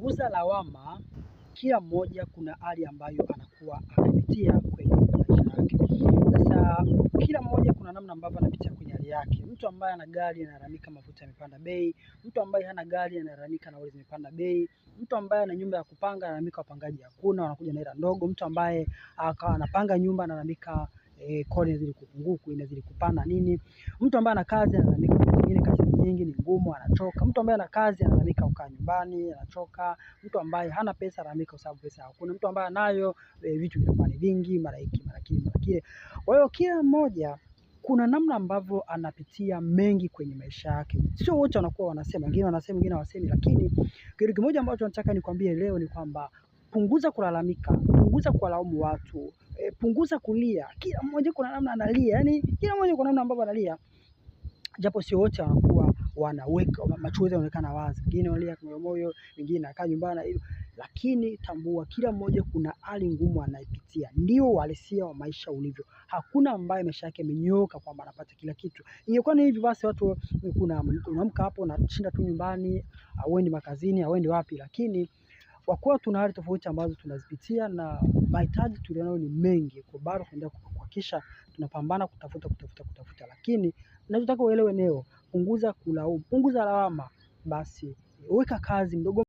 Punguza lawama. Kila mmoja kuna hali ambayo anakuwa anapitia kwenye maisha yake. Sasa kila mmoja kuna namna ambavyo anapitia kwenye hali yake. Mtu ambaye ana gari analalamika mafuta yamepanda bei, mtu ambaye hana gari analalamika nauli zimepanda bei, mtu ambaye ana nyumba ya kupanga analalamika wapangaji hakuna, wanakuja na hela ndogo, mtu ambaye anapanga nyumba analalamika kodi inazidi kupanda nini, mtu ambaye ana kazi analalamika pengine kazi nyingi ni ngumu, anachoka, mtu ambaye ana kazi analalamika kukaa nyumbani anachoka, mtu ambaye hana pesa analalamika kwa sababu pesa hakuna, mtu ambaye anayo vitu vinakuwa ni vingi, mara hiki mara kile. Kwa hiyo kila mmoja kuna namna ambavyo anapitia mengi kwenye maisha yake. Sio wote wanakuwa wanasema, wengine wanasema, wengine hawasemi, lakini kitu kimoja ambacho nataka nikwambie leo ni kwamba punguza kulalamika, punguza kuwalaumu watu, punguza kulia. Kila mmoja kuna namna analia, yani kila mmoja kuna namna ambavyo analia, japo sio wote wanakuwa wanaweka machozi yanaonekana wazi, wengine wanalia kwa moyo, wengine anakaa nyumbani hivyo, lakini tambua kila mmoja kuna hali ngumu anaipitia. Ndio uhalisia wa maisha ulivyo. Hakuna ambaye maisha yake amenyooka kwamba anapata kila kitu. Ingekuwa ni hivi basi watu unaamka hapo unashinda tu nyumbani, hauendi makazini, hauendi wapi, lakini kwa kuwa tuna hali tofauti ambazo tunazipitia na mahitaji tulionayo ni mengi, kwa bado tunaendelea kuhakikisha tunapambana kutafuta, lakini ninachotaka uelewe leo, punguza kulaumu, punguza lawama, basi weka kazi mdogo